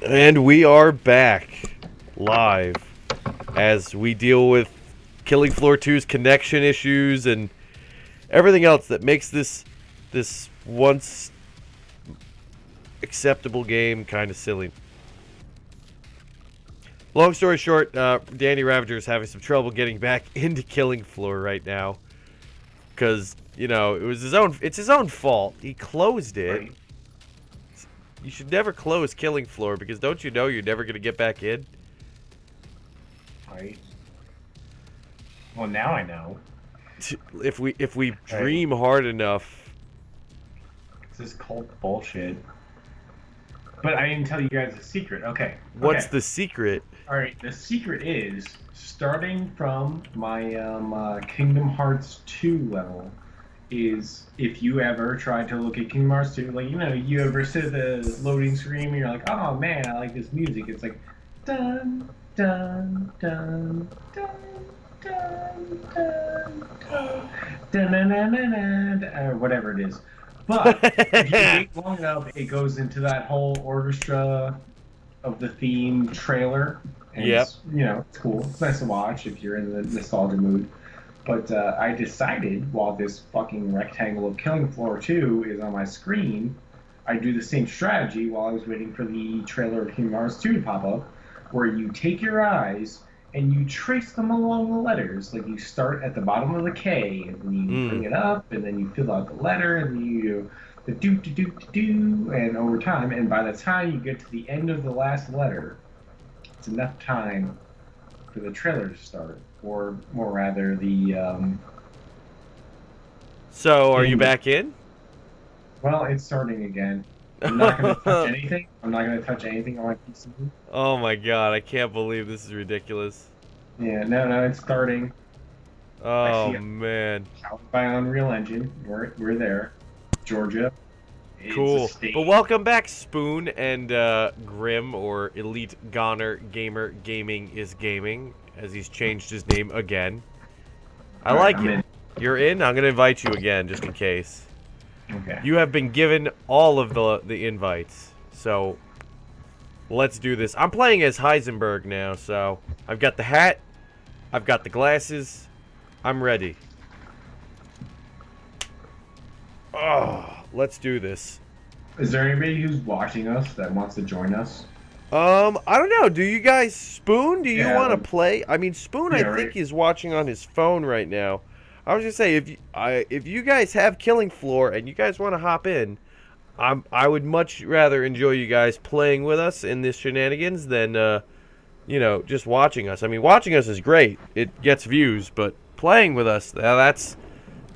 And we are back live as we deal with Killing Floor 2's connection issues and everything else that makes this once acceptable game kind of silly. Long story short, Danny Ravager is having some trouble getting back into Killing Floor right now because, you know, it's his own fault. He closed it. Right. You should never close Killing Floor because don't you know you're never going to get back in? Right. Well, now I know. If we dream hard enough. This is cult bullshit. But I didn't tell you guys the secret. Okay. What's the secret? All right. The secret is starting from my Kingdom Hearts 2 level. Is if you ever try to look at Kingdom Hearts 2, like, you know, you ever sit at the loading screen and you're like, oh man, I like this music. It's like dun dun dun dun dun dun dun dun dun dun, whatever it is. But if you wait long enough, it goes into that whole orchestra of the theme trailer. And it's, you know, it's cool. It's nice to watch if you're in the nostalgia mood. But I decided, while this fucking rectangle of Killing Floor 2 is on my screen, I'd do the same strategy while I was waiting for the trailer of Kingdom Hearts 2 to pop up, where you take your eyes and you trace them along the letters. Like, you start at the bottom of the K, and then you bring it up, and then you fill out the letter, and then you do the do-do-do-do-do, and over time, and by the time you get to the end of the last letter, it's enough time for the trailer to start. Or more rather, the So, are you back in? well, it's starting again. I'm not going to touch anything. I'm not going to touch anything on my PC. Oh my god, I can't believe this is ridiculous. Yeah, no, it's starting. Oh man. Powered by Unreal Engine. We're there. Georgia. It's Cool. a state. But welcome back, Spoon and Grim, or Elite Goner Gamer Gaming is Gaming, as he's changed his name again. I like it. In. You're in? I'm going to invite you again, just in case. Okay. You have been given all of the invites, so let's do this. I'm playing as Heisenberg now, so I've got the hat, I've got the glasses, I'm ready. Oh, let's do this. Is there anybody who's watching us that wants to join us? I don't know. Do you guys, Spoon, do you want to play? I mean, Spoon, yeah, I think, is watching on his phone right now. I was just saying, if you guys have Killing Floor and you guys want to hop in, I would much rather enjoy you guys playing with us in this shenanigans than, you know, just watching us. I mean, watching us is great. It gets views, but playing with us, that's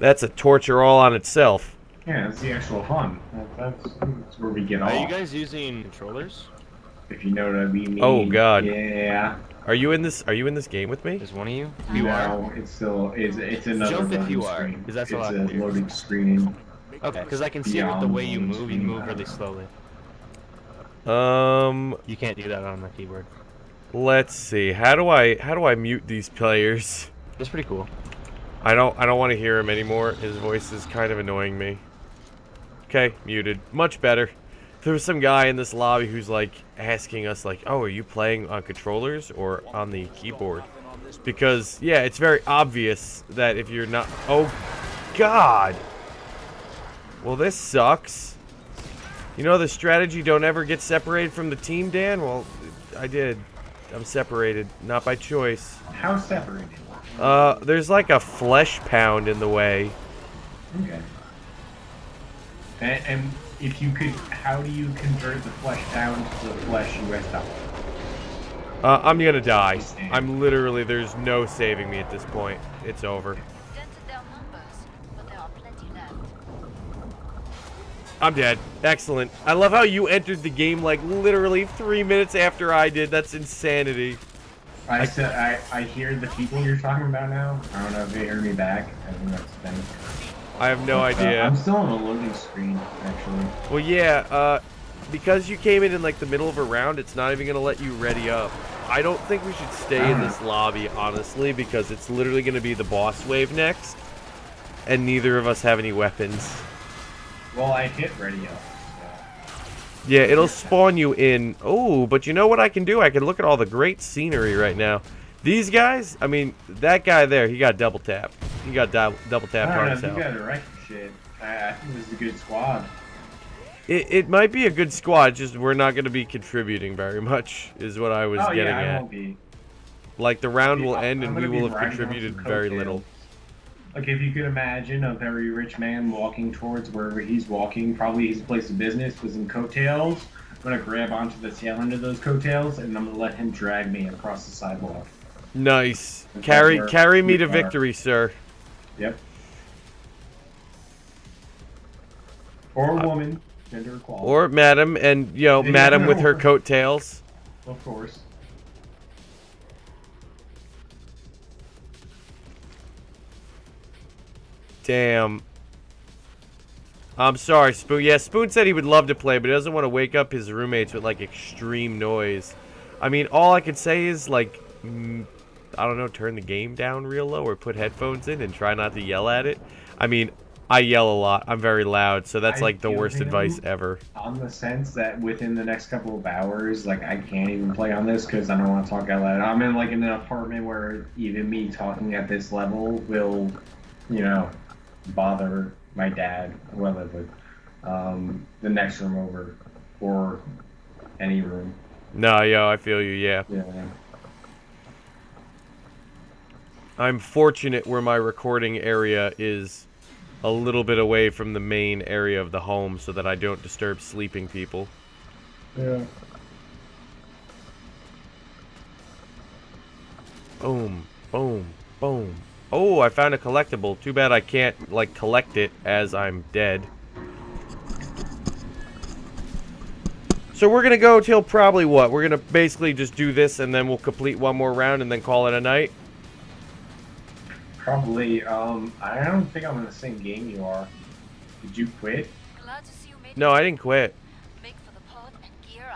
a torture all on itself. Yeah, that's the actual fun. That's where we get off. Are you guys using controllers? If you know what I mean. Oh God. Yeah. Are you in this game with me? Is one of you? You are. It's another Jump if you loading are, screen. because that's it's a lot a clearer. loading screening. Okay, because I can see with the way you move really slowly. You can't do that on the keyboard. Let's see. How do I mute these players? That's pretty cool. I don't want to hear him anymore. His voice is kind of annoying me. Okay, muted. Much better. There was some guy in this lobby who's like asking us like, "Oh, are you playing on controllers or on the keyboard?" Because yeah, it's very obvious that if you're not. Oh, God. Well, this sucks. You know the strategy, don't ever get separated from the team, Dan? Well, I did. I'm separated, not by choice. How separated? There's like a flesh pound in the way. Okay. And if you could, how do you convert the flesh down to the flesh US dollar? I'm gonna die. I'm literally, there's no saving me at this point. It's over. I'm dead. Excellent. I love how you entered the game like literally 3 minutes after I did. That's insanity. I hear the people you're talking about now. I don't know if they heard me back. I think that's them. I have no idea. I'm still on a loading screen, actually. Well, yeah, because you came in like the middle of a round, it's not even gonna let you ready up. I don't think we should stay in this lobby, honestly, because it's literally gonna be the boss wave next, and neither of us have any weapons. Well, I hit ready up. Yeah, it'll spawn you in. Oh, but you know what I can do? I can look at all the great scenery right now. These guys, I mean, that guy there, he got double tapped. He got double tapped I hard don't as know if you hell. guys are wrecking shit. I think this is a good squad. It might be a good squad, just we're not going to be contributing very much, is what I was Oh getting yeah, I at. won't be. Like, the round will end I'm and gonna we be will have riding on contributed some very coattails. little. Like if you could imagine a very rich man walking towards wherever he's walking, probably his place of business was in coattails. I'm gonna grab onto the tail end of those coattails and I'm gonna let him drag me across the sidewalk. Nice. That's Carry where me we to are. victory, sir. Yep. Or woman, gender equality. Or madam, and, you know, Yeah, madam with her no. coattails. Of course. Damn. I'm sorry, Spoon. Yeah, Spoon said he would love to play, but he doesn't want to wake up his roommates with, like, extreme noise. I mean, all I could say is, like, I don't know, turn the game down real low or put headphones in and try not to yell at it. I mean, I yell a lot. I'm very loud, so that's, like, the feel worst him advice ever. On the sense that within the next couple of hours, like, I can't even play on this because I don't want to talk out loud. I'm in, like, in an apartment where even me talking at this level will, you know, bother my dad, who I live with, the next room over, or any room. No, yo, I feel you, yeah. Yeah. I'm fortunate where my recording area is a little bit away from the main area of the home so that I don't disturb sleeping people. Yeah. Boom, boom, boom. Oh, I found a collectible. Too bad I can't, like, collect it as I'm dead. So we're gonna go till probably what? We're gonna basically just do this and then we'll complete one more round and then call it a night? Probably. I don't think I'm in the same game you are. Did you quit? No, I didn't quit.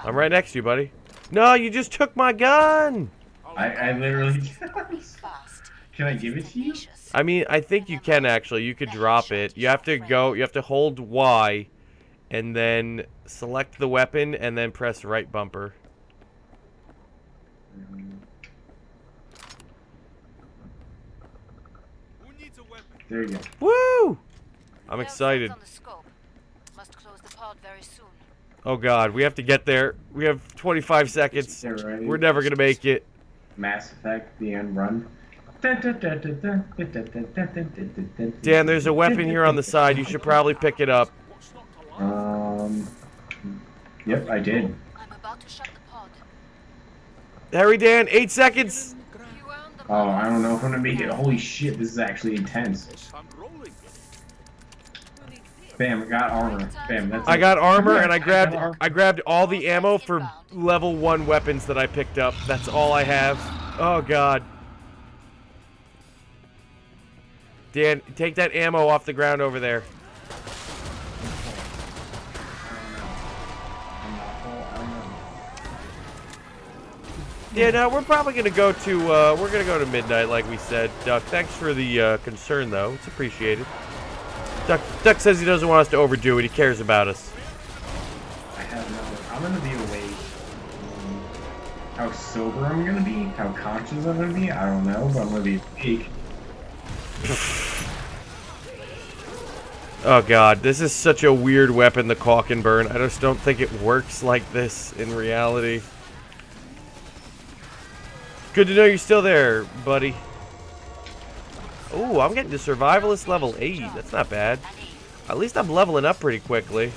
I'm right next to you, buddy. No, you just took my gun! I literally. Can I give it to you? I mean, I think you can actually. You could drop it. You have to go, you have to hold Y and then select the weapon and then press right bumper. There you go. Woo! I'm excited. Oh god, we have to get there. We have 25 seconds. They're ready. We're never gonna make it. Mass Effect, the end run. Dan, there's a weapon here on the side. You should probably pick it up. Yep, I did. Hurry, Dan. 8 seconds. Oh, I don't know if I'm gonna make it. Holy shit, this is actually intense. Bam, I got armor. Bam, that's I it. got armor and I armor. grabbed all the ammo for level 1 weapons that I picked up. That's all I have. Oh god. Dan, take that ammo off the ground over there. Yeah, no, we're probably gonna go to midnight, like we said. Duck, thanks for the concern, though. It's appreciated. Duck says he doesn't want us to overdo it. He cares about us. I have no. I'm gonna be awake. How sober I'm gonna be, how conscious I'm gonna be, I don't know, but I'm gonna be awake. Oh god, this is such a weird weapon, the caulk and burn. I just don't think it works like this in reality. Good to know you're still there, buddy. Oh, I'm getting to survivalist level 8. That's not bad. At least I'm leveling up pretty quickly.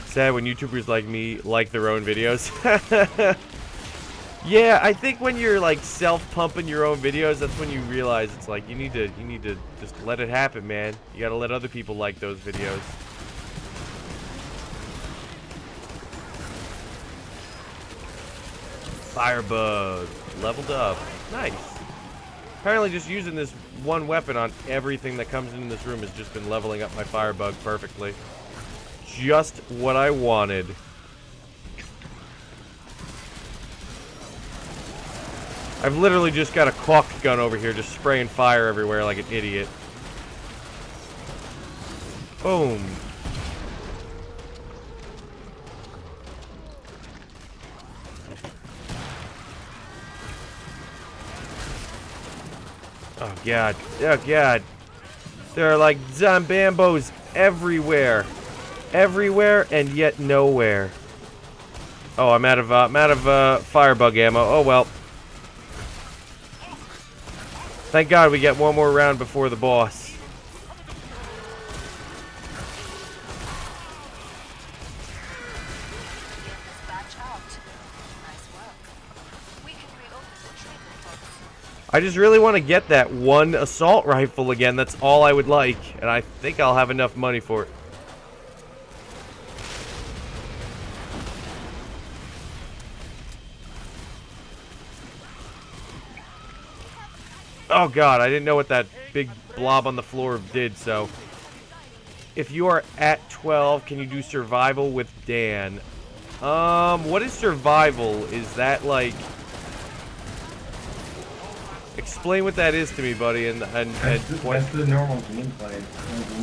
Sad when YouTubers like me like their own videos. Yeah, I think when you're like self-pumping your own videos, that's when you realize it's like you need to just let it happen, man. You gotta let other people like those videos. Firebug leveled up. Nice. Apparently just using this one weapon on everything that comes in this room has just been leveling up my Firebug perfectly. Just what I wanted. I've literally just got a caulk gun over here just spraying fire everywhere like an idiot. Boom. Oh god. Oh god. There are like zombambos everywhere. Everywhere and yet nowhere. Oh, I'm out of firebug ammo. Oh well. Thank God we get one more round before the boss. I just really want to get that one assault rifle again. That's all I would like. And I think I'll have enough money for it. Oh god, I didn't know what that big blob on the floor did, so. If you are at 12, can you do survival with Dan? What is survival? Is that like... Explain what that is to me, buddy, and that's the normal gameplay.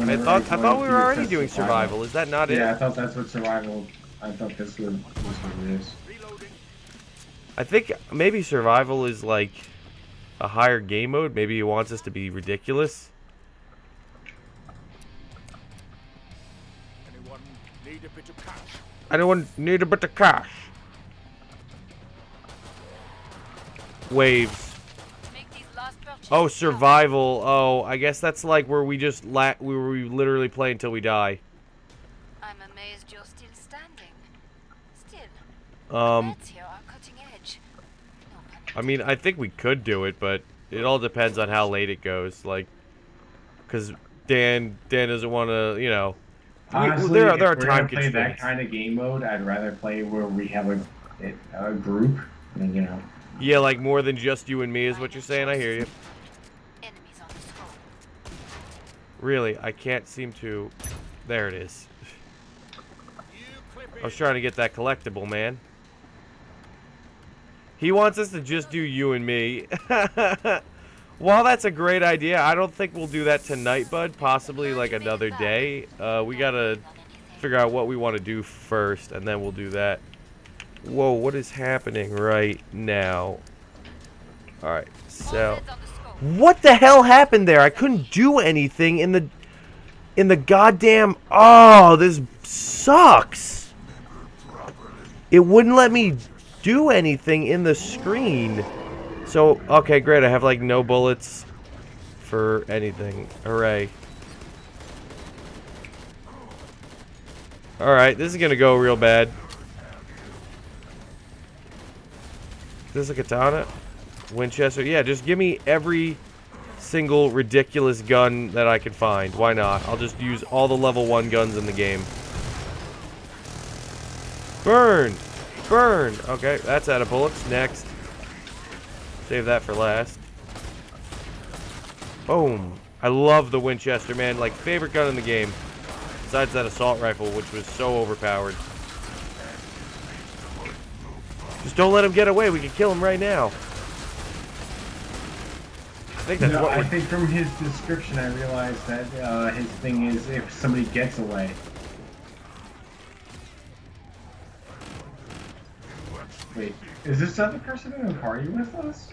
I thought we were already doing survival. Is that not it? Yeah, I thought that's what survival... I thought that's what it is. I think maybe survival is like... a higher game mode. Maybe he wants us to be ridiculous. Anyone need a bit of cash? Anyone need a bit of cash? Waves. Oh, survival. Oh, I guess that's like where we just we literally play until we die. I'm amazed you're still standing. Still. Let's hear our cutting edge. I mean, I think we could do it, but it all depends on how late it goes. Like, because Dan doesn't want to, you know. Honestly, there are if we're time gonna play that kind of game mode, I'd rather play where we have a group, and, you know. Yeah, like more than just you and me is what you're saying. I hear you. Enemies on the scope. Really, I can't seem to. There it is. I was trying to get that collectible, man. He wants us to just do you and me. While that's a great idea, I don't think we'll do that tonight, bud. Possibly like another day. We gotta figure out what we want to do first, and then we'll do that. Whoa, what is happening right now? Alright, so... What the hell happened there? I couldn't do anything in the goddamn... Oh, this sucks! It wouldn't let me do anything in the screen. So, okay, great. I have, like, no bullets for anything. Hooray. Alright, this is gonna go real bad. Is this a katana? Winchester? Yeah, just give me every single ridiculous gun that I can find. Why not? I'll just use all the level 1 guns in the game. Burn! Burn! Okay, that's out of bullets. Next. Save that for last. Boom. I love the Winchester, man. Like, favorite gun in the game. Besides that assault rifle, which was so overpowered. Just don't let him get away. We can kill him right now. I think that's what I think from his description, I realized that his thing is if somebody gets away. Wait, is this other person in the party with us?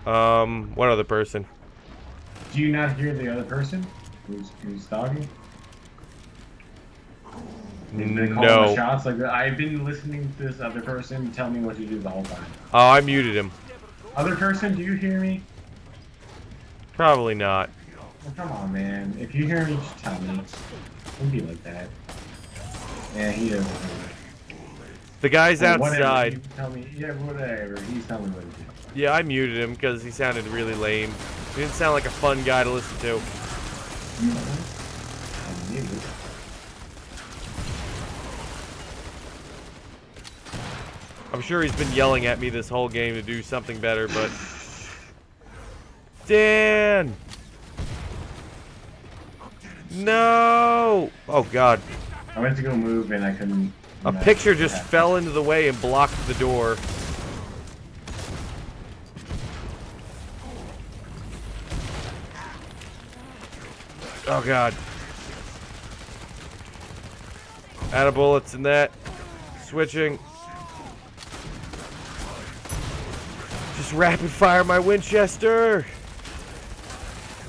What other person? Do you not hear the other person who's talking? They call No. shots like that. I've been listening to this other person tell me what to do the whole time. Oh, I muted him. Other person, do you hear me? Probably not. Well, come on, man. If you hear me, just tell me. Don't be like that. Yeah, he doesn't hear me. The guy's Well, outside. whatever, you tell me. Yeah, whatever. He's telling me what to do. Yeah, I muted him because he sounded really lame. He didn't sound like a fun guy to listen to. I'm muted. I'm sure he's been yelling at me this whole game to do something better, but... Dan! No! Oh, God. I went to go move and I couldn't. A picture just fell into the way and blocked the door. Oh god. Out of bullets in that. Switching. Just rapid fire my Winchester.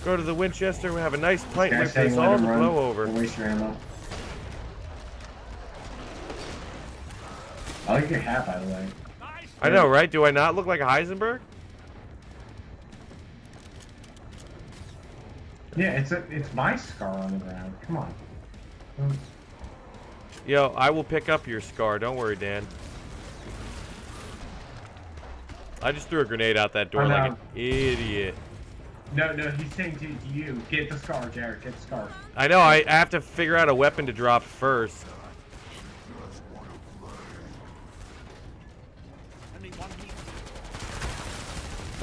Go to the Winchester. We have a nice pint with this all to blow over. Don't waste your ammo. I like your hat, by the way. I know, right? Do I not look like a Heisenberg? Yeah, it's my scar on the ground. Come on. Yo, I will pick up your scar. Don't worry, Dan. I just threw a grenade out that door like an idiot. No, he's saying to you, get the scar, Jared, get the scar. I know, I have to figure out a weapon to drop first.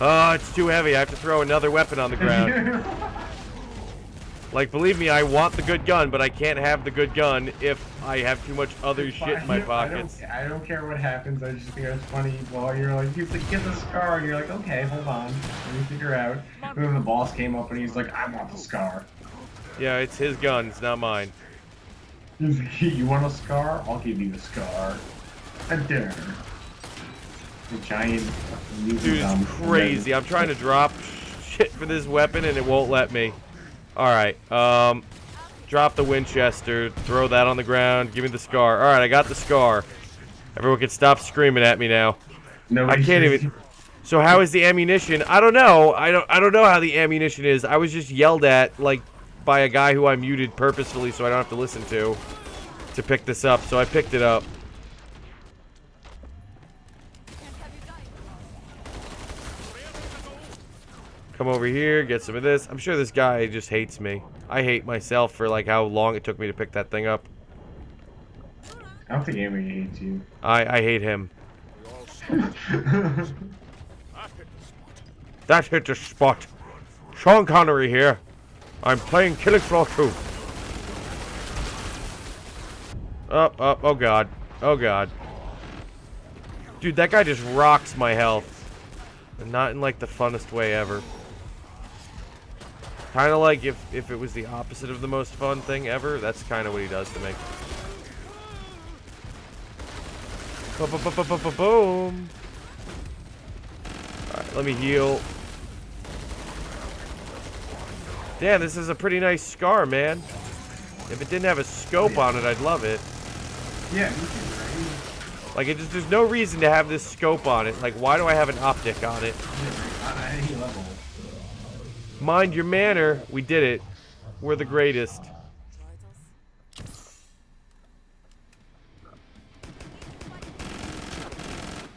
Oh, it's too heavy. I have to throw another weapon on the ground. Like, believe me, I want the good gun, but I can't have the good gun if I have too much other shit in my pockets. I don't care what happens. I just think it's funny while you're like, he's like, get the scar, and you're like, okay, hold on, let me figure out. And then the boss came up and he's like, I want the scar. Yeah, it's his gun. It's not mine. He's like, you want a scar? I'll give you the scar. And there. The giant. Dude, it's crazy. I'm trying to drop shit for this weapon and it won't let me. Alright, drop the Winchester, throw that on the ground, give me the scar. Alright, I got the scar. Everyone can stop screaming at me now. No, I can't even. So how is the ammunition? I don't know. I don't know how the ammunition is. I was just yelled at, like, by a guy who I muted purposefully so I don't have to listen to pick this up. So I picked it up. Come over here, get some of this. I'm sure this guy just hates me. I hate myself for, like, how long it took me to pick that thing up. I don't think anybody hates you. I hate him. That hit the spot. Sean Connery here. I'm playing Killing Floor 2. Oh god. Oh god. Dude, that guy just rocks my health. And not in, like, the funnest way ever. Kind of like if it was the opposite of the most fun thing ever, that's kind of what he does to me. Boom. Alright, let me heal. Damn, this is a pretty nice scar, man. If it didn't have a scope on it, I'd love it. Yeah, me too, right? Like, there's no reason to have this scope on it. Like, why do I have an optic on it? At any level. Mind your manner. We did it. We're the greatest.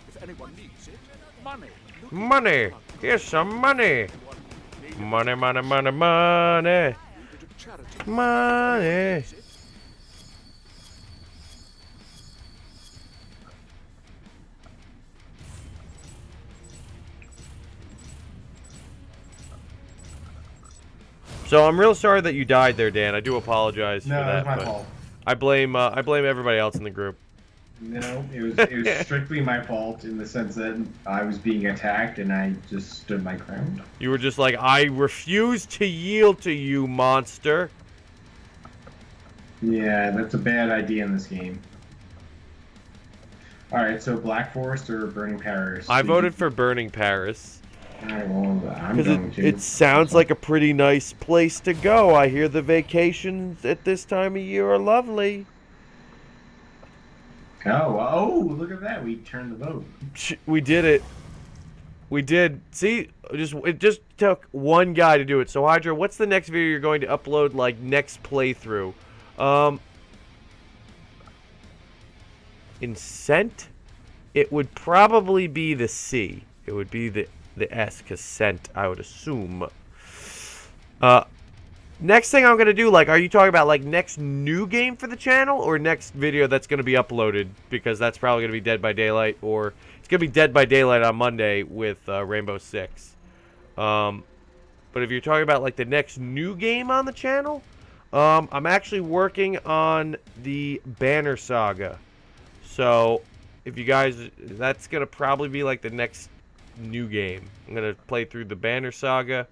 If anyone needs it, money. Money. Here's some money. Money, money, money, money. Money. So I'm real sorry that you died there, Dan. I do apologize for that. No, it was my fault. I blame everybody else in the group. No, it was strictly my fault in the sense that I was being attacked and I just stood my ground. You were just like, I refuse to yield to you, monster. Yeah, that's a bad idea in this game. Alright, so Black Forest or Burning Paris? I voted for Burning Paris. Alright, well, I'm Because going to. it sounds like a pretty nice place to go. I hear the vacations at this time of year are lovely. Oh, look at that. We turned the vote. We did it. We did. See, it just took one guy to do it. So, Hydra, what's the next video you're going to upload, like, next playthrough? In Scent, it would probably be the C. It would be the S, because Scent, I would assume. Next thing I'm going to do, like, are you talking about, like, next new game for the channel, or next video that's going to be uploaded? Because that's probably going to be Dead by Daylight, or it's going to be Dead by Daylight on Monday with Rainbow Six. But if you're talking about, like, the next new game on the channel, I'm actually working on the Banner Saga. So, if you guys, that's going to probably be, like, the next new game. I'm going to play through the Banner Saga.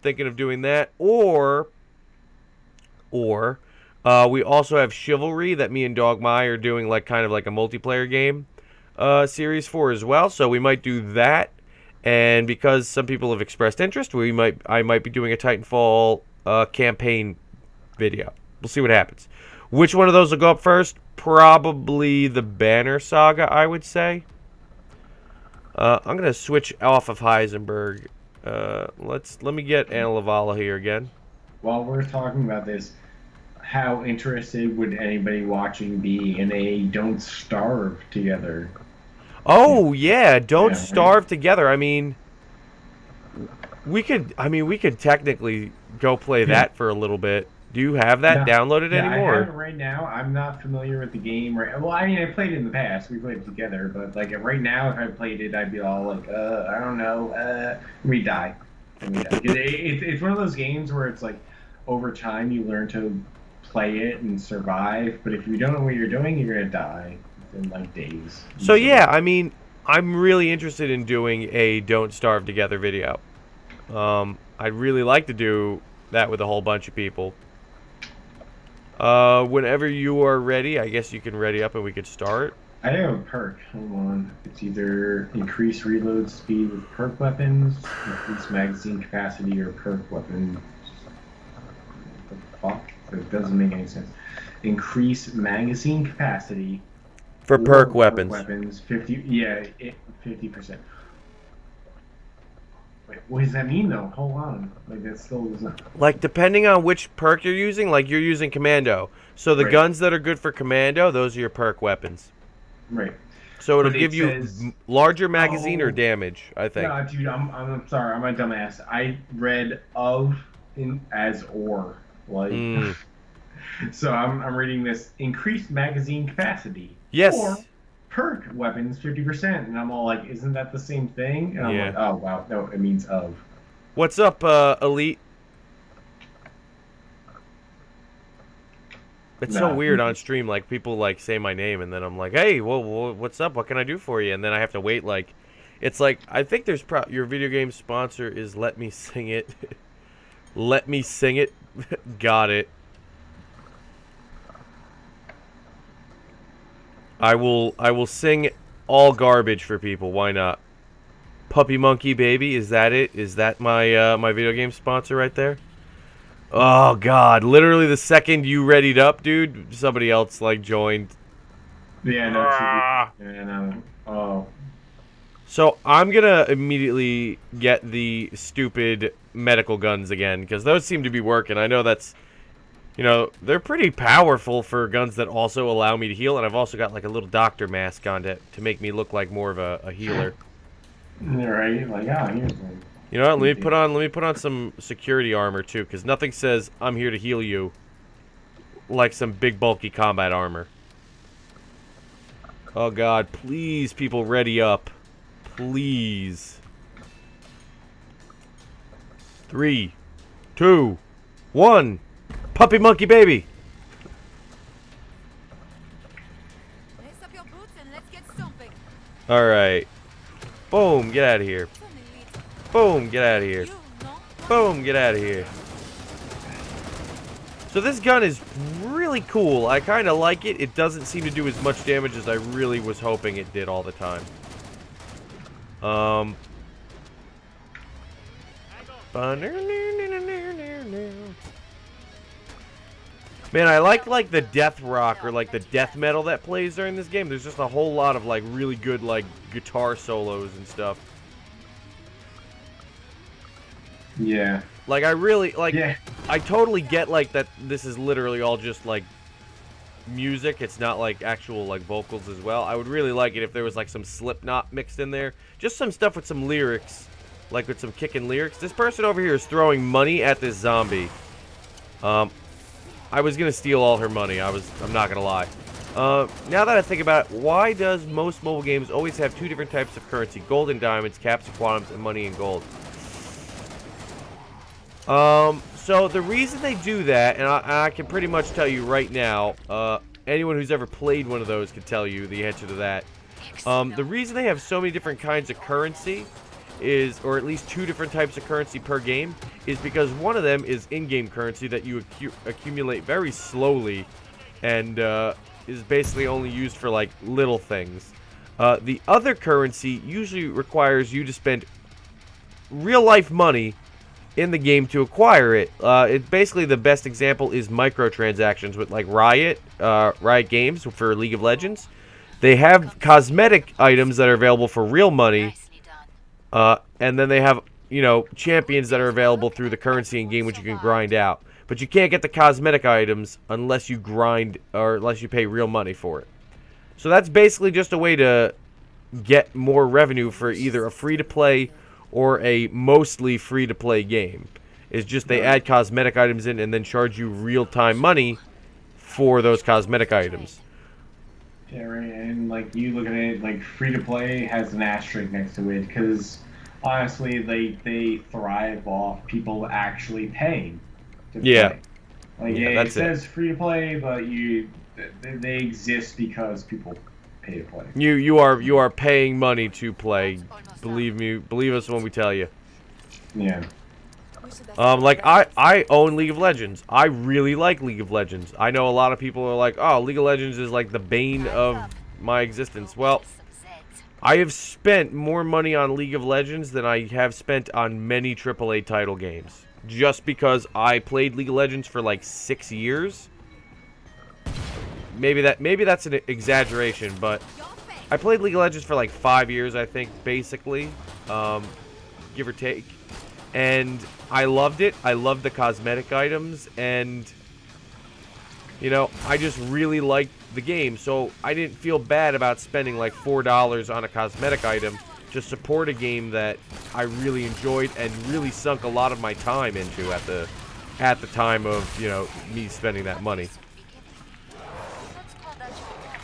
Thinking of doing that, or Or we also have Chivalry that me and Dogmy are doing like kind of like a multiplayer game series for as well. So we might do that. And because some people have expressed interest, I might be doing a Titanfall campaign video. We'll see what happens. Which one of those will go up first? Probably the Banner Saga, I would say. I'm gonna switch off of Heisenberg. Let me get Anna Lavala here again. While we're talking about this, how interested would anybody watching be in a Don't Starve together? Oh yeah, Don't Yeah, Starve together. I mean, we could technically go play that for a little bit. Do you have that downloaded anymore? I have it right now. I'm not familiar with the game. Right. Well, I mean, I played it in the past. We played it together. But like right now, if I played it, I'd be all like, I don't know. We die. It's one of those games where it's like, over time, you learn to play it and survive. But if you don't know what you're doing, you're gonna die within like days. So yeah, I mean, I'm really interested in doing a Don't Starve Together video. I'd really like to do that with a whole bunch of people. Whenever you are ready, I guess you can ready up and we could start. I have a perk. Hold on. It's either increase reload speed with perk weapons, increase magazine capacity, or perk weapons. What the fuck? It doesn't make any sense. Increase magazine capacity For perk weapons. Weapons 50. Yeah, 50%. Wait, what does that mean though? Hold on. Like that still doesn't. Like depending on which perk you're using, like you're using Commando. So the guns that are good for Commando, those are your perk weapons. Right. So it'll give you larger magazine or damage, I think. No, dude, I'm sorry, I'm a dumbass. I read of as or like. So I'm reading this increased magazine capacity. Yes. Or perk weapons 50%, and I'm all like, isn't that the same thing? And I'm like, oh wow, no, it means of. What's up, Elite? It's so weird on stream, like people like say my name and then I'm like, hey, whoa, what's up? What can I do for you? And then I have to wait like, it's like, I think there's your video game sponsor is Let Me Sing It. Let Me Sing It. Got it. I will sing all garbage for people. Why not? Puppy Monkey Baby, is that it? Is that my my video game sponsor right there? Oh god, literally the second you readied up, dude, somebody else like joined. Yeah, no. Yeah, no. Oh. So I'm gonna immediately get the stupid medical guns again because those seem to be working. I know that's, you know, they're pretty powerful for guns that also allow me to heal, and I've also got like a little doctor mask on to make me look like more of a healer. Right, like here's one. You know what? Let me put on some security armor too, because nothing says I'm here to heal you like some big bulky combat armor. Oh god, please, people, ready up, please. 3, 2, 1. Puppy Monkey Baby! Lace up your boots and let's get stomping. Alright. Boom, get out of here. Boom, get out of here. Boom, get out of here. So this gun is really cool. I kind of like it. It doesn't seem to do as much damage as I really was hoping it did all the time. Man, I like the death rock or like the death metal that plays during this game. There's just a whole lot of like really good like guitar solos and stuff. Yeah. Like I really like. Yeah. I totally get like that. This is literally all just like music. It's not like actual like vocals as well. I would really like it if there was like some Slipknot mixed in there. Just some stuff with some lyrics, like with some kicking lyrics. This person over here is throwing money at this zombie. I was gonna steal all her money. I'm not gonna lie. Now that I think about it, why does most mobile games always have two different types of currency? Gold and diamonds, caps and quantums, and money and gold. So the reason they do that, and I can pretty much tell you right now, anyone who's ever played one of those can tell you the answer to that. The reason they have so many different kinds of currency is, or at least 2 different types of currency per game, is because one of them is in-game currency that you accumulate very slowly and is basically only used for like little things. The other currency usually requires you to spend real-life money in the game to acquire it. It basically, the best example is microtransactions with like Riot Games for League of Legends. They have cosmetic items that are available for real money, Nicely done. and then they have, you know, champions that are available through the currency in game, which you can grind out. But you can't get the cosmetic items unless you grind or unless you pay real money for it. So that's basically just a way to get more revenue for either a free-to-play or a mostly free-to-play game. It's just they add cosmetic items in and then charge you real-time money for those cosmetic items. Yeah, right. And like you look at it, like free to play has an asterisk next to it because honestly, they thrive off people actually paying to Yeah. play. Like Yeah, it that's says free to play, but they exist because people pay to play. You are paying money to play. Believe me, believe us when we tell you. Yeah. Like I own League of Legends. I really like League of Legends. I know a lot of people are like, "Oh, League of Legends is like the bane of my existence." Well, I have spent more money on League of Legends than I have spent on many AAA title games. Just because I played League of Legends for like 6 years. Maybe that's an exaggeration, but I played League of Legends for like 5 years, I think, basically, give or take. And I loved it. I loved the cosmetic items, and you know, I just really liked the game, so I didn't feel bad about spending like $4 on a cosmetic item to support a game that I really enjoyed and really sunk a lot of my time into at the time of, you know, me spending that money.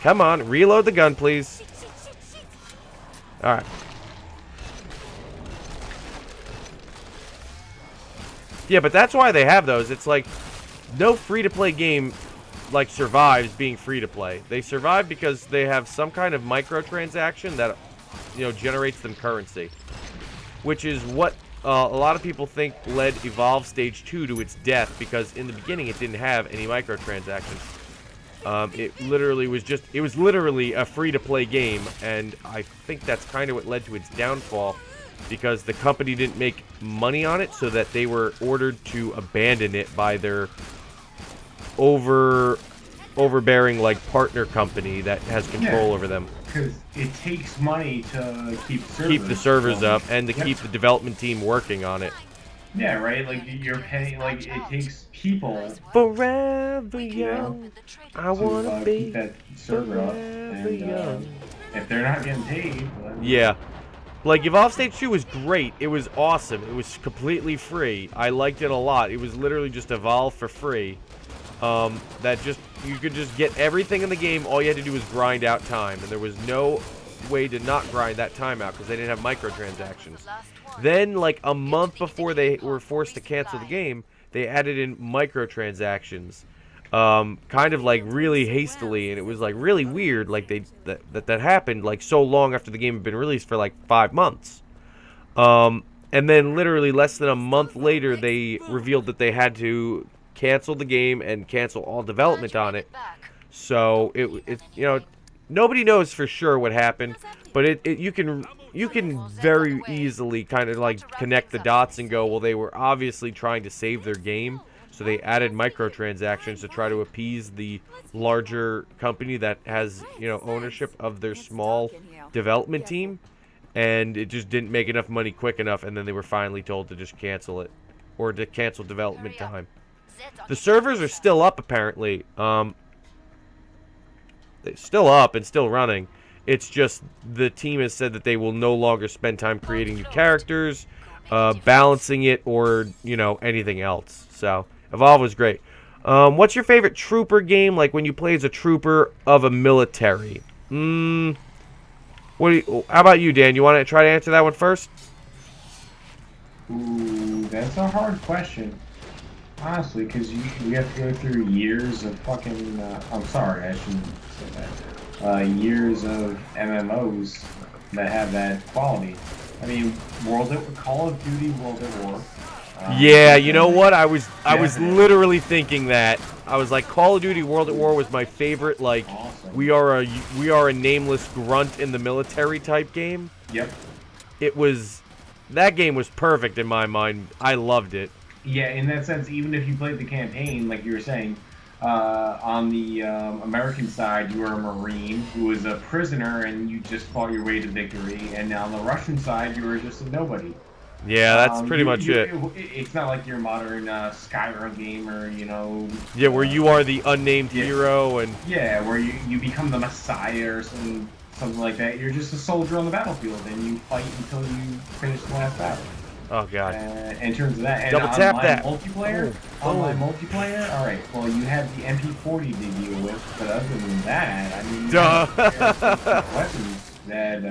Come on, reload the gun, please. All right. Yeah, but that's why they have those. It's like no free-to-play game like survives being free-to-play. They survive because they have some kind of microtransaction that, you know, generates them currency, which is what a lot of people think led Evolve Stage 2 to its death, because in the beginning it didn't have any microtransactions. It was literally a free-to-play game, and I think that's kind of what led to its downfall, because the company didn't make money on it, so that they were ordered to abandon it by their overbearing like partner company that has control over them. Because it takes money to keep the servers up and to keep the development team working on it. Yeah, right. Like you're paying. Like it takes people Forever young, I wanna to be keep that server up, forever and young. if they're not getting paid, then Yeah. Like, Evolve Stage 2 was great. It was awesome. It was completely free. I liked it a lot. It was literally just Evolve for free. You could just get everything in the game. All you had to do was grind out time. And there was no way to not grind that time out because they didn't have microtransactions. Then, like, a month before they were forced to cancel the game, they added in microtransactions. Kind of like really hastily, and it was like really weird, like that happened like so long after the game had been released for like 5 months. And then literally less than a month later, they revealed that they had to cancel the game and cancel all development on it. So it you know, nobody knows for sure what happened, but you can very easily kind of like connect the dots and go, well, they were obviously trying to save their game. So they added microtransactions to try to appease the larger company that has, you know, ownership of their small development team, and it just didn't make enough money quick enough, and then they were finally told to just cancel it, or to cancel development time. The servers are still up apparently. They're still up and still running. It's just the team has said that they will no longer spend time creating new characters, balancing it, or, you know, anything else. So Evolve was great. What's your favorite trooper game? Like when you play as a trooper of a military. How about you, Dan? You want to try to answer that one first? Ooh, that's a hard question. Honestly, because you have to go through years of fucking. I'm sorry, I shouldn't say that. Years of MMOs that have that quality. I mean, Call of Duty World at War. Yeah, you know what? I was Definitely. literally thinking that. I was like, Call of Duty World at War was my favorite. Like, Awesome. we are a nameless grunt in the military type game. Yep. It was, that game was perfect in my mind. I loved it. Yeah, in that sense, even if you played the campaign, like you were saying, on the American side, you were a Marine who was a prisoner and you just fought your way to victory, and on the Russian side, you were just a nobody. Yeah, that's pretty much it. It's not like your modern Skyrim game or, you know... Yeah, where you are the unnamed hero and... Yeah, where you become the Messiah or something like that. You're just a soldier on the battlefield, and you fight until you finish the last battle. Oh, God. In terms of that, and Double tap that. Online multiplayer, all right. Well, you have the MP40 to deal with, but other than that, I mean, you have weapons that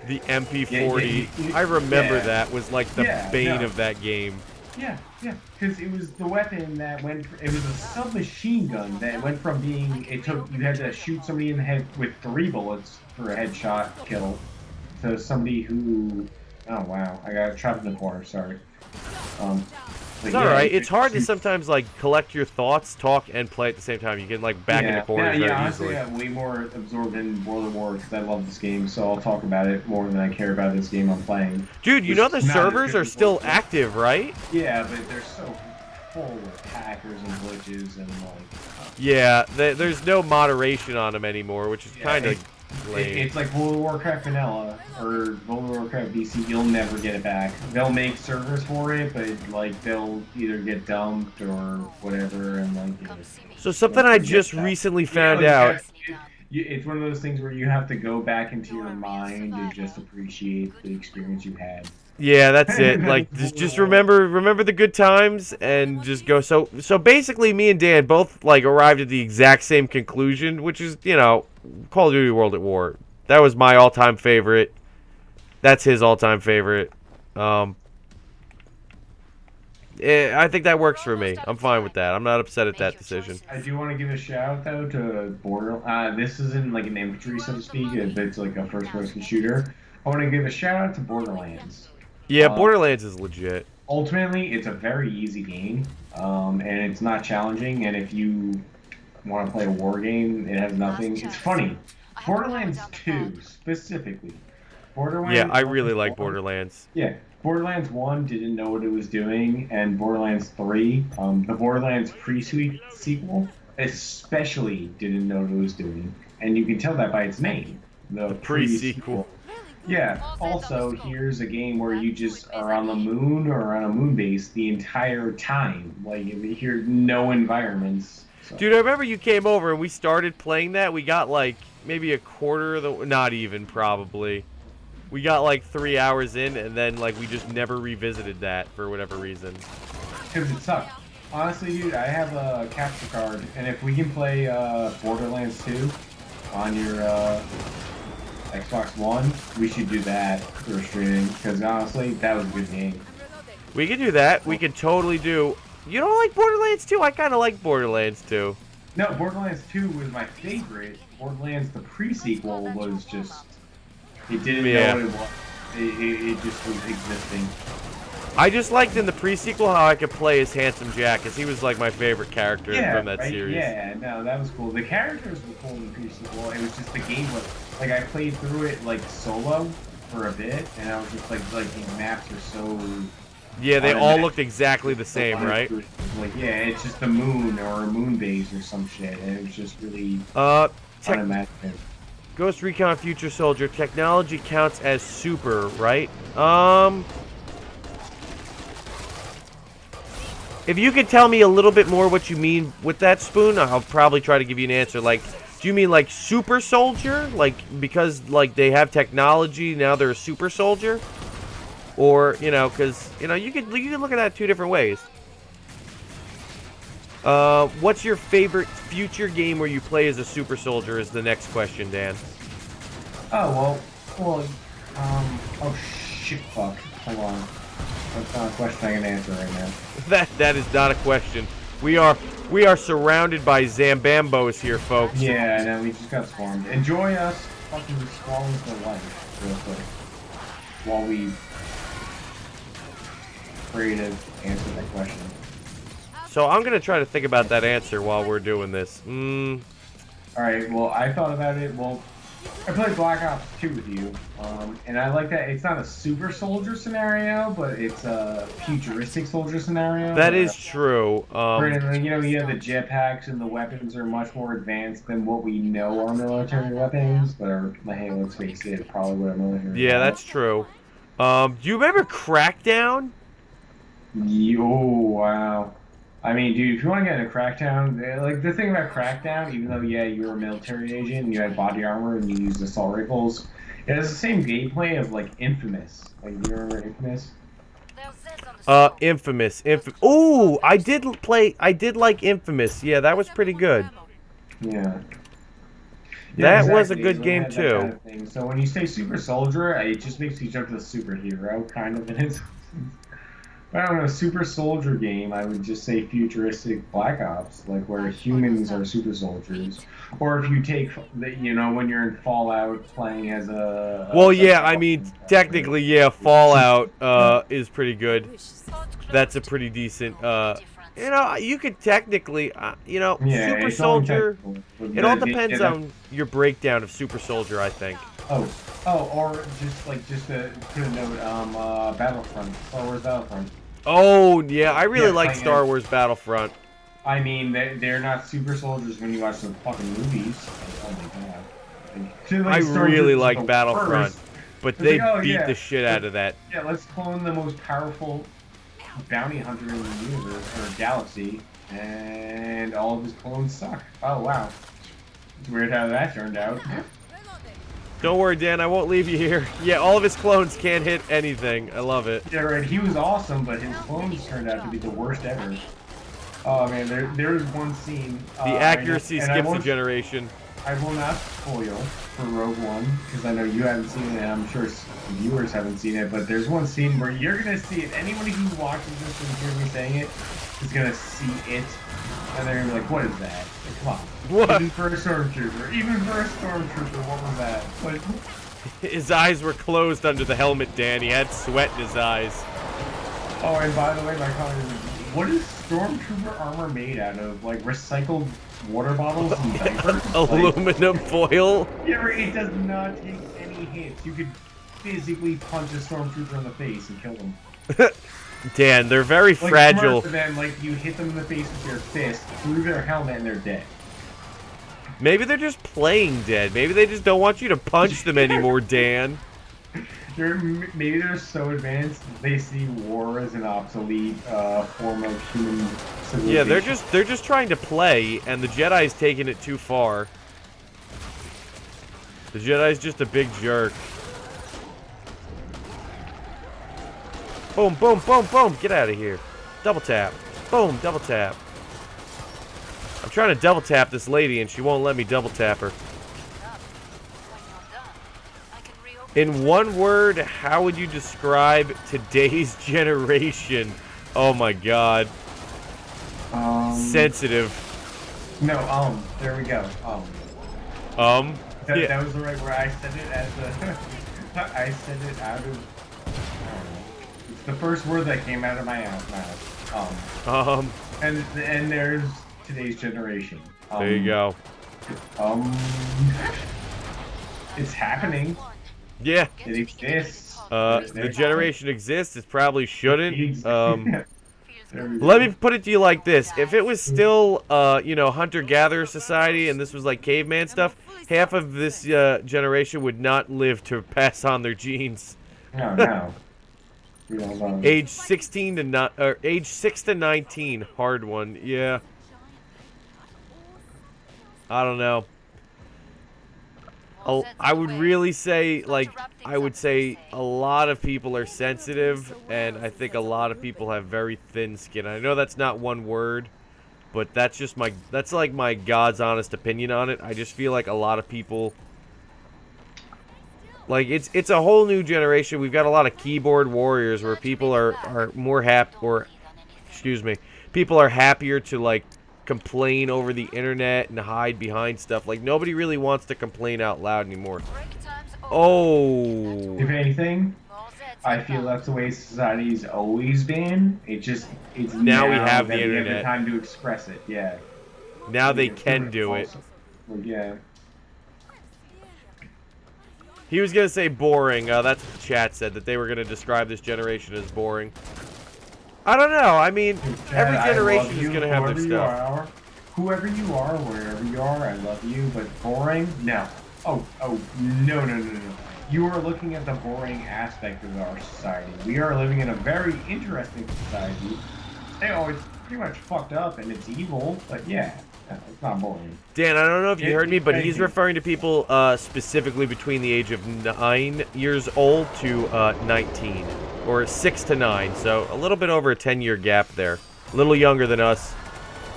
the MP40. I remember that was like the bane of that game. Yeah, because it was the weapon that went. It was a submachine gun that went from being. You had to shoot somebody in the head with 3 bullets for a headshot kill, to somebody who. Oh wow, I got trapped in the corner. Sorry. It's alright. It's hard to sometimes like collect your thoughts, talk, and play at the same time. You get like back in the corner very honestly, easily. I'm way more absorbed in World of War because I love this game, so I'll talk about it more than I care about this game I'm playing. Dude, you know the servers are still active, right? Yeah, but they're so full of hackers and glitches and like. Yeah, there's no moderation on them anymore, which is kind of lame. It's like World of Warcraft Vanilla or World of Warcraft BC. You'll never get it back. They'll make servers for it, but like they'll either get dumped or whatever. And like. So something I just recently found out. It's one of those things where you have to go back into your mind and just appreciate the experience you had. Yeah, that's it. Like, just remember the good times and just go. So basically, me and Dan both like arrived at the exact same conclusion, which is, you know, Call of Duty World at War. That was my all-time favorite. That's his all-time favorite. I think that works for me. I'm fine with that. I'm not upset at that decision. I do want to give a shout though to Borderlands. This isn't like an infantry, so to speak. It's like a first-person shooter. I want to give a shout out to Borderlands. Yeah, Borderlands is legit. Ultimately, it's a very easy game, and it's not challenging. And if you want to play a war game, it has nothing. It's funny. Borderlands 2 specifically. Yeah, I really like Borderlands. Yeah, Borderlands 1 didn't know what it was doing, and Borderlands 3, the Borderlands pre-sequel, especially didn't know what it was doing. And you can tell that by its name. The pre-sequel. Yeah, also, here's a game where you just are on the moon or on a moon base the entire time. Like, you hear no environments. So. Dude, I remember you came over and we started playing that. We got, like, maybe a quarter of the... Not even, probably. We got, like, 3 hours in, and then, like, we just never revisited that for whatever reason. Because it sucked. Honestly, dude, I have a capture card, and if we can play Borderlands 2 on your... Xbox One, we should do that for streaming, because honestly, that was a good game. We can do that. We can totally do... You don't like Borderlands 2? I kind of like Borderlands 2. No, Borderlands 2 was my favorite. Borderlands, the pre-sequel, was just... It didn't know what it was. It just was existing. I just liked in the pre-sequel how I could play as Handsome Jack, because he was like my favorite character from that series. Yeah, no, that was cool. The characters were cool in the pre-sequel. It was just the game was... Like, I played through it, like, solo for a bit, and I was just like these maps are so... Yeah, they all looked exactly the same, right? Like, yeah, it's just a moon or a moon base or some shit, and it was just really unimaginative. Ghost Recon Future Soldier, technology counts as super, right? If you could tell me a little bit more what you mean with that, Spoon, I'll probably try to give you an answer. Like, do you mean like super soldier? Like, because like they have technology, now they're a super soldier? Or, you know, because, you know, you can look at that 2 different ways. What's your favorite future game where you play as a super soldier is the next question, Dan. Oh, oh shit, fuck. Hold on. That's not a question I can answer right now. That is not a question. We are surrounded by Zambambos here, folks. Yeah, no, we just got swarmed. Enjoy us fucking swarming for life, real quick. while we pray to answer that question. So I'm gonna try to think about that answer while we're doing this. Alright, well, I thought about it. Well, I played Black Ops 2 with you, and I like that it's not a super soldier scenario, but it's a futuristic soldier scenario. That is true. You know, you have the jetpacks and the weapons are much more advanced than what we know are military weapons, but hey, let's face it, probably what a military. Yeah, that's true. Do you remember Crackdown? Oh, wow. I mean, dude, if you want to get into Crackdown, like, the thing about Crackdown, even though, yeah, you were a military agent, and you had body armor, and you used assault rifles, it has the same gameplay of, like, Infamous. Like, do you remember Infamous? Infamous. Ooh, I did like Infamous. Yeah, that was pretty good. Yeah. That was a exactly. good So game, it had that too. kind of thing. So when you say super soldier, it just makes you jump to the superhero, kind of, in its... I don't know, super soldier game, I would just say futuristic Black Ops, like where humans are super soldiers. Or if you take, you know, when you're in Fallout playing as a... Well, yeah, I mean, technically, yeah, Fallout is pretty good. That's a pretty decent, you know, you could technically, you know, Yeah, Super it's only Soldier, technical. it all depends on your breakdown of Super Soldier, I think. Or just to put a note, Battlefront, Star Wars Battlefront. Oh, yeah, I really like playing Star Wars Battlefront. I mean, they're not super soldiers when you watch the fucking movies. Like, oh my god. I really like Battlefront, Worst. but It's they like, oh, beat yeah. the shit out of that. Yeah, let's clone the most powerful bounty hunter in the universe, or galaxy, and all of his clones suck. Oh, wow. It's weird how that turned out. Don't worry, Dan, I won't leave you here. Yeah, all of his clones can't hit anything. I love it. Yeah, right, he was awesome, but his clones turned out to be the worst ever. Oh, man, there was one scene... The accuracy skips a generation. I will not spoil for Rogue One, because I know you haven't seen it, and I'm sure viewers haven't seen it, but there's one scene where you're going to see it. Anybody who watches this and hears me saying it is going to see it, and they're going to be like, what is that? Like, come on. What? Even for a stormtrooper, what was that? Like, His eyes were closed under the helmet, Dan. He had sweat in his eyes. oh, and by the way, my comment is, what is stormtrooper armor made out of? Like, recycled water bottles and diapers? Aluminum foil? Yeah, it does not take any hits. You could physically punch a stormtrooper in the face and kill them. Dan, they're very Like, fragile. But then, like, you hit them in the face with your fist through their helmet and they're dead. Maybe they're just playing dead. Maybe they just don't want you to punch them anymore, Dan. Maybe they're so advanced they see war as an obsolete form of human civilization. Yeah, they're just trying to play, and the Jedi's taking it too far. The Jedi's just a big jerk. Boom, boom, boom, boom. Get out of here. Double tap. Boom, double tap. I'm trying to double tap this lady, and she won't let me double tap her. In one word, how would you describe today's generation? Oh my god. Sensitive. No, there we go. Yeah. That was the right word. I said it as a... I said it out of... I don't know. It's the first word that came out of my mouth. And there's today's generation. There you go. It's happening. Yeah. It exists. The generation exists. It probably shouldn't. Let Let me put it to you like this. If it was still, you know, hunter-gatherer society and this was like caveman stuff, half of this generation would not live to pass on their genes. No. Age 16 to age 6 to 19, hard one. Yeah. I don't know. I would really say, like, I would say a lot of people are sensitive, and I think a lot of people have very thin skin. I know that's not one word, but that's just that's like my God's honest opinion on it. I just feel like a lot of people, like, it's a whole new generation. We've got a lot of keyboard warriors where people are more people are happier to, like, complain over the internet and hide behind stuff. Like, nobody really wants to complain out loud anymore. If anything, I feel that's the way society's always been. It's Now we have that the we have the internet. time to express it. Yeah. Now they It's can different do it. also. Like, yeah. He was gonna say boring. That's what the chat said, that they were gonna describe this generation as boring. I don't know. I mean, Chad, every I love generation is you, gonna have their whoever you stuff. whoever you are, wherever you are, I love you. But boring? No. Oh, no. You are looking at the boring aspect of our society. We are living in a very interesting society. It's pretty much fucked up and it's evil, but yeah, no, it's not boring. Dan, I don't know if you heard me, but he's Anything. referring to people specifically between the age of 9 years old to 19, or 6 to 9. So a little bit over a 10-year gap there. A little younger than us.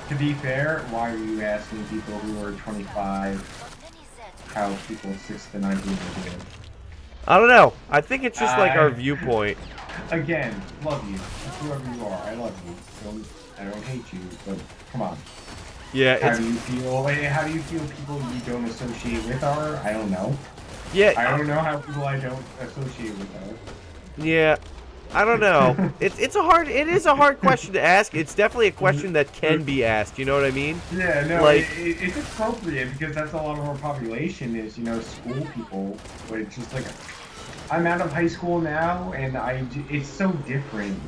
To be fair, why are you asking people who are 25 how people 6 to 19 are doing? I don't know. I think it's just like our viewpoint. Again, love you. Whoever you are, I love you. I don't hate you, but come on. Yeah, How it's do you feel? How do you feel people you don't associate with are? I don't know. yeah. I don't know how people I don't associate with are. Yeah, I don't know. It is a hard question to ask. It's definitely a question that can be asked. You know what I mean? Yeah, no, Like- it's appropriate because that's a lot of our population is, school people. But it's just like, I'm out of high school now, and it's so different.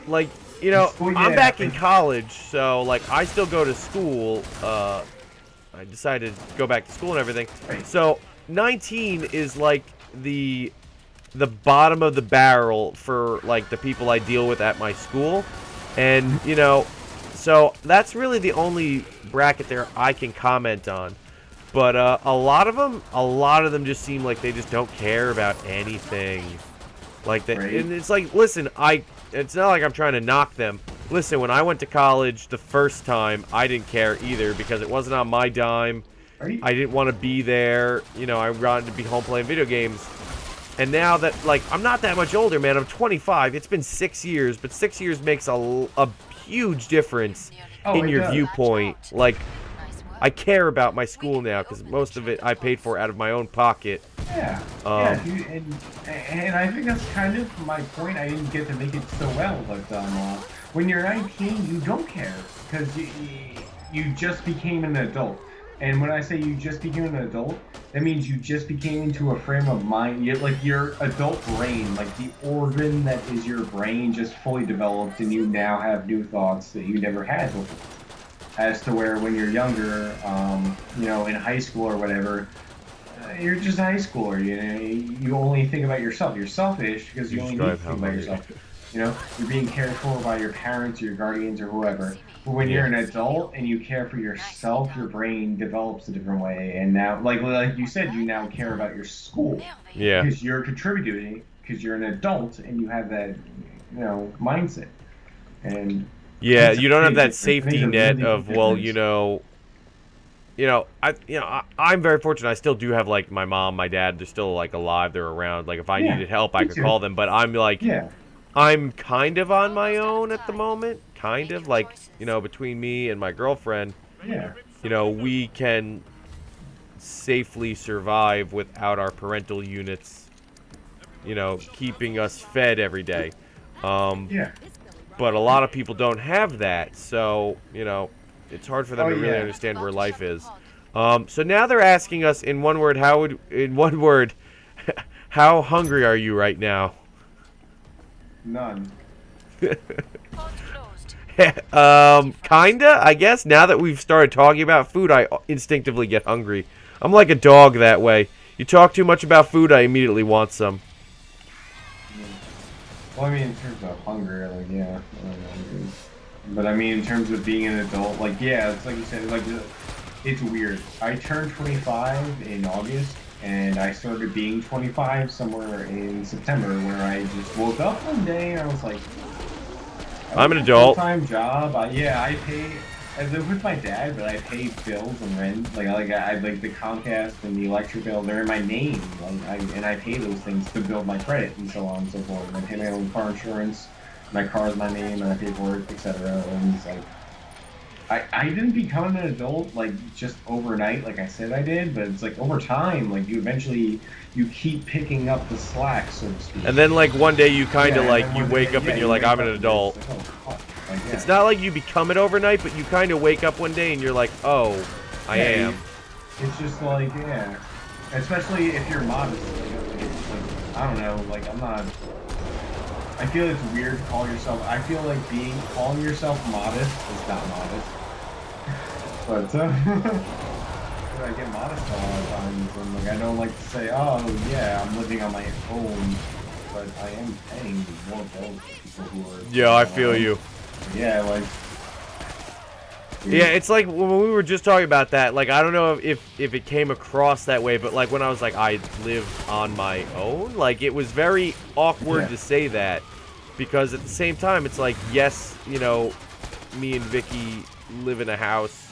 Like, you know, Well, I'm yeah, back in college, so like I still go to school. I decided to go back to school and everything. Right. So 19 is like the bottom of the barrel for like the people I deal with at my school, and you know, so that's really the only bracket there I can comment on. But a lot of them just seem like they just don't care about anything. Like that, Right. and it's like, listen, it's not like I'm trying to knock them. Listen, when I went to college the first time, I didn't care either because it wasn't on my dime. Right? I didn't want to be there. You know, I wanted to be home playing video games. And now that, like, I'm not that much older, man. I'm 25. It's been 6 years, but 6 years makes a huge difference in it your does. viewpoint. Like, I care about my school now because most of it I paid for out of my own pocket. Yeah, dude, and I think that's kind of my point. I didn't get to make it so well, but when you're 19, you don't care because you just became an adult. And when I say you just became an adult, that means you just became into a frame of mind. Like your adult brain, like the organ that is your brain, just fully developed, and you now have new thoughts that you never had before. As to where when you're younger, in high school or whatever, you're just a high schooler. You only think about yourself. You're selfish because you only need to think about yourself. You're being cared for by your parents or your guardians or whoever. But when you're an adult and you care for yourself, your brain develops a different way. And now, like you said, you now care about your school. Yeah. Because you're contributing, because you're an adult and you have that, mindset. And Yeah, you don't have that things safety are net really of, well, different. I'm very fortunate. I still do have like my mom, my dad. They're still like alive. They're around. Like if I needed help, I me could too. call them. But I'm like, Yeah. I'm kind of on my own at the moment. Kind of like, between me and my girlfriend, Yeah. we can safely survive without our parental units, keeping us fed every day. Yeah. But a lot of people don't have that, so it's hard for them to really understand where life is. So now they're asking us in one word, how hungry are you right now? None. Kinda, I guess. Now that we've started talking about food, I instinctively get hungry. I'm like a dog that way. You talk too much about food, I immediately want some. Well, I mean, in terms of hunger, like, yeah. But I mean, in terms of being an adult, like, yeah, it's like you said, like, it's weird. I turned 25 in August, and I started being 25 somewhere in September, where I just woke up one day and I was like, I'm an adult. Full-time job. I live with my dad, but I pay bills and rent. I like the Comcast and the electric bill. They're in my name, and I pay those things to build my credit and so on and so forth. And I pay my own car insurance. My car's my name, and I pay for it, etc. And it's like, I didn't become an adult like just overnight, like I said I did, but it's like over time, like you keep picking up the slack, so to speak. And then like one day you kind of Yeah, like and then you one wake day- up yeah, and you you're like, wake I'm an up and adult. it's like, oh, fuck. Like, yeah. It's not like you become it overnight, but you kind of wake up one day and you're like, oh, I Yeah, am. It's just like, yeah. Especially if you're modest. Like, I don't know, like, I'm not... I feel it's weird to call yourself... I feel like calling yourself modest is not modest. But, I get modest a lot of times, and like, I don't like to say, oh, yeah, I'm living on my own, but I am paying more bills for people who are... Yeah, I feel you. Yeah, like... Yeah, it's like when we were just talking about that, like, I don't know if it came across that way, but like when I was like, I live on my own, like, it was very awkward to say that, because at the same time, it's like, yes, you know, me and Vicky live in a house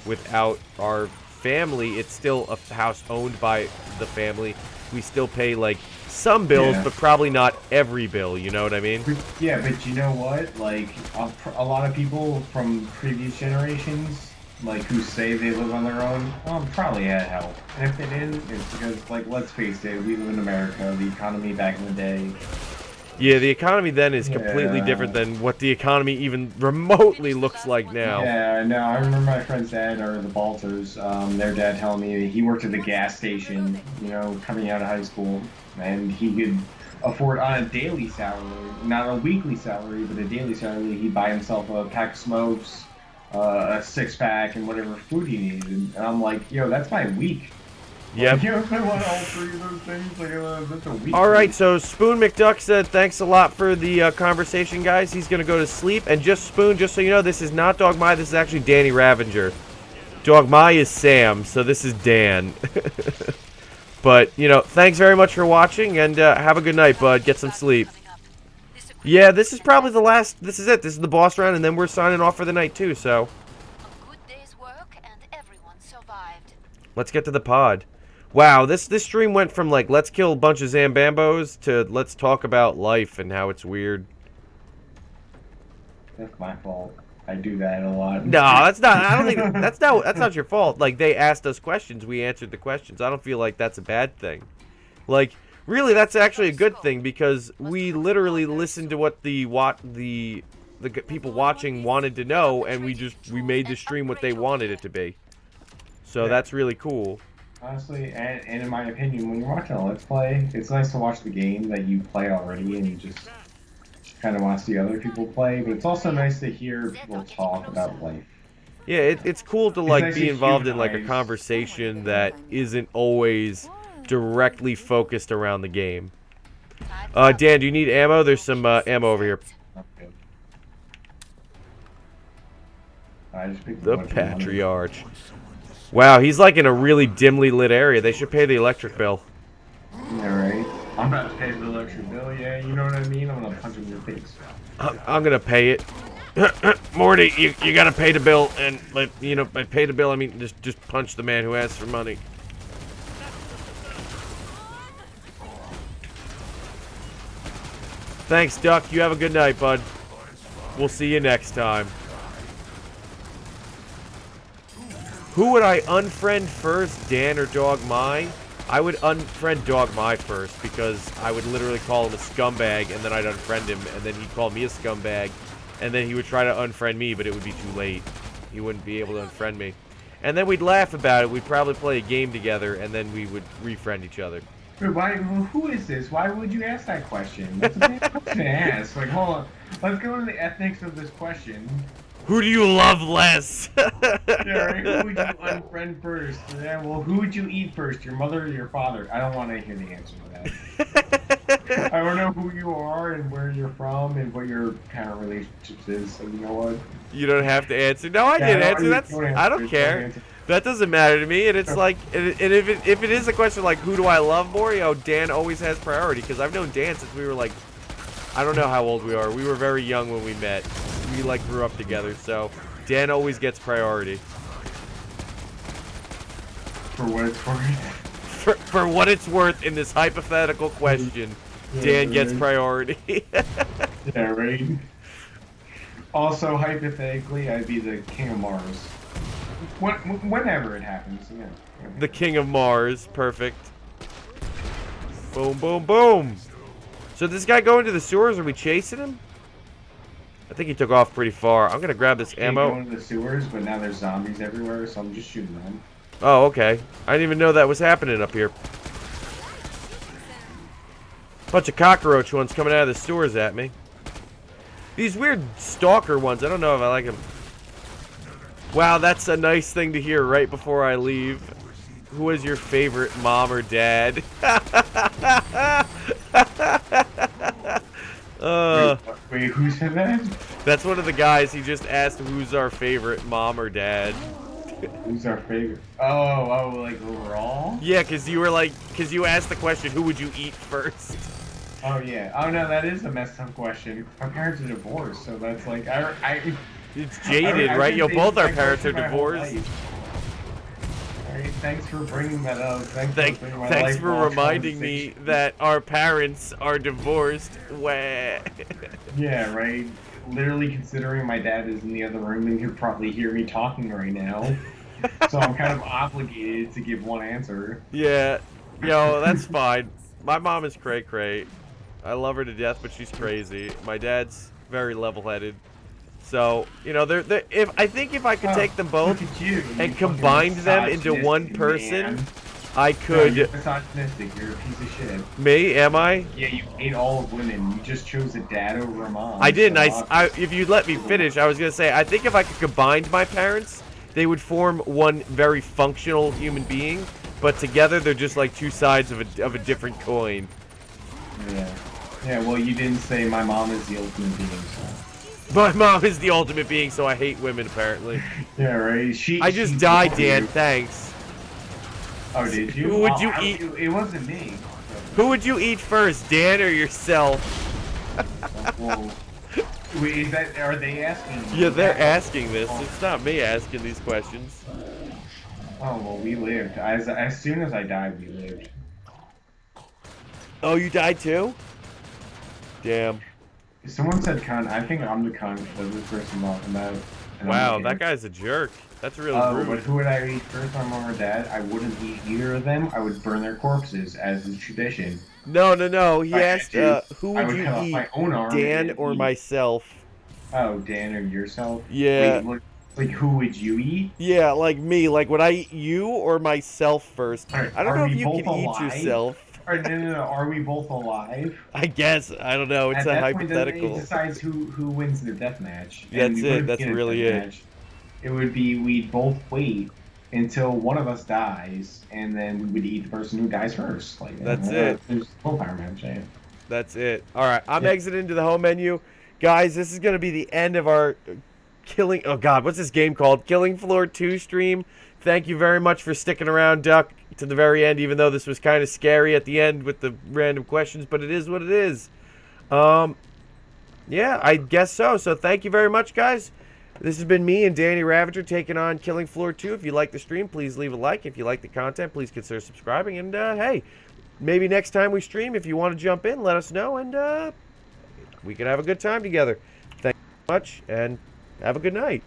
without our family. It's still a house owned by the family. We still pay, like, some bills, but probably not every bill, you know what I mean? Yeah, but you know what? Like, a lot of people from previous generations, like, who say they live on their own, probably had help. And if they didn't, it's because, like, let's face it, we live in America, the economy back in the day. Yeah, the economy then is completely different than what the economy even remotely looks like now. Yeah, no, I remember my friend's dad, or the Balters, their dad telling me he worked at the gas station, you know, coming out of high school, and he could afford, on a daily salary, not a weekly salary, but a daily salary, he'd buy himself a pack of smokes, a six-pack, and whatever food he needed. And I'm like, yo, that's my week. Yep. You know, if I want all three of those things, like, that's a week. Alright, so Spoon McDuck said thanks a lot for the conversation, guys. He's going to go to sleep. And just Spoon, just so you know, this is not Dog Mai. This is actually Danny Ravager. Dog Mai is Sam, so this is Dan. But, you know, thanks very much for watching, and have a good night, bud. Get some sleep. Yeah, this is probably the last... This is it. This is the boss round, and then we're signing off for the night, too, so... A good day's work and everyone survived. Let's get to the pod. Wow, this stream went from, like, let's kill a bunch of Zambambos to let's talk about life and how it's weird. That's my fault. I do that a lot. No, that's not. I don't think that's not your fault. Like, they asked us questions, we answered the questions. I don't feel like that's a bad thing. Like, really, that's actually a good thing, because we literally listened to what the people watching wanted to know, and we made the stream what they wanted it to be. So that's really cool. Honestly, and in my opinion, when you're watching a Let's Play, it's nice to watch the game that you play already, and you just kind of want to see other people play, but it's also nice to hear people talk about life. Yeah, it's cool to, like, nice be to involved in, like, a humanize. conversation that isn't always directly focused around the game. Dan, do you need ammo? There's some ammo over here. Okay. I just picked The Patriarch. Wow, he's, like, in a really dimly lit area. They should pay the electric bill. Yeah, right? I'm about to pay the electric bill, yeah, you know what I mean? I'm gonna punch him in your face. I'm gonna pay it. Morty, you gotta pay the bill, and, like, you know, by pay the bill, I mean just punch the man who asks for money. Thanks, Duck. You have a good night, bud. We'll see you next time. Who would I unfriend first, Dan or Dog Mai? I would unfriend Dog Mai first, because I would literally call him a scumbag, and then I'd unfriend him, and then he'd call me a scumbag, and then he would try to unfriend me, but it would be too late. He wouldn't be able to unfriend me. And then we'd laugh about it. We'd probably play a game together, and then we would refriend each other. Wait, who is this? Why would you ask that question? That's a bad question to ask. Like, hold on. Let's go into the ethics of this question. Who do you love less? Yeah, right? Who would you unfriend first? Yeah, well, who would you eat first, your mother or your father? I don't want to hear the answer to that. I don't know who you are and where you're from and what your parent relationships is, so you know what? You don't have to answer. No, I did answer. I don't care. That doesn't matter to me. And it's like, and if it is a question like, who do I love more? You know, Dan always has priority, because I've known Dan since we were like, I don't know how old we are. We were very young when we met. We, like, grew up together, so Dan always gets priority. For what it's worth. For what it's worth in this hypothetical question, Dan gets priority. Yeah, right? Also, hypothetically, I'd be the king of Mars. Whenever it happens, yeah. The king of Mars. Perfect. Boom, boom, boom. So this guy going to the sewers? Are we chasing him? I think he took off pretty far. I'm gonna grab this ammo. Going to the sewers, but now there's zombies everywhere, so I'm just shooting them. Oh, okay. I didn't even know that was happening up here. Bunch of cockroach ones coming out of the sewers at me. These weird stalker ones, I don't know if I like them. Wow, that's a nice thing to hear right before I leave. Who is your favorite mom or dad? Wait, who said that? That's one of the guys. He just asked who's our favorite mom or dad. Who's our favorite? Oh, like overall? Yeah, because you asked the question, who would you eat first? Oh, yeah. Oh, no, that is a messed up question. Our parents are divorced, so that's like, It's jaded, right? Yo, both our parents are divorced. Alright, thanks for bringing that up. Thanks for reminding me that our parents are divorced. Wah. Yeah, right. Literally considering my dad is in the other room and could probably hear me talking right now. So I'm kind of obligated to give one answer. Yeah. Yo, that's fine. My mom is cray-cray. I love her to death, but she's crazy. My dad's very level-headed. So, you know, I think if I could take them both and combine them into one person, man. I could. No, you're misogynistic. You're a piece of shit. Me? Am I? Yeah, you hate all of women. You just chose a dad over a mom. I didn't. So If you let me finish, I was gonna say I think if I could combine my parents, they would form one very functional human being. But together, they're just like two sides of a different coin. Yeah. Yeah. Well, you didn't say my mom is the ultimate being. So. My mom is the ultimate being, so I hate women apparently. Yeah. Right. I just died, Dan. Thanks. Oh, did you? Who would you eat? It wasn't me. Who would you eat first, Dan or yourself? Well, wait, are they asking? Yeah, they're asking this. It's not me asking these questions. Oh, well, we lived. As soon as I died, we lived. Oh, you died too? Damn. Someone said cunt. I think I'm the cunt that this person talking about. Wow, that guy's a jerk. That's really rude. But who would I eat first, my mom or dad? I wouldn't eat either of them. I would burn their corpses, as is tradition. No. He asked, who would you eat, eat, Dan or myself? Oh, Dan or yourself? Yeah. Wait, like, who would you eat? Yeah, like me. Like, would I eat you or myself first? Right, I don't know if you can eat yourself. No. Are we both alive? I guess. I don't know. It's a hypothetical. Point, it decides who wins the death match. That's it. That's really it. Match. It would be we'd both wait until one of us dies, and then we would eat the person who dies first. Like that's it. There's willpower match. Yeah. That's it. All right, I'm exiting to the home menu, guys. This is gonna be the end of our killing. Oh God, what's this game called? Killing Floor 2 stream. Thank you very much for sticking around, Duck, to the very end. Even though this was kind of scary at the end with the random questions, but it is what it is. Yeah, I guess so. So thank you very much, guys. This has been me and Danny Ravager taking on Killing Floor 2. If you like the stream, please leave a like. If you like the content, please consider subscribing. And, hey, maybe next time we stream, if you want to jump in, let us know. And we can have a good time together. Thank you very much, and have a good night.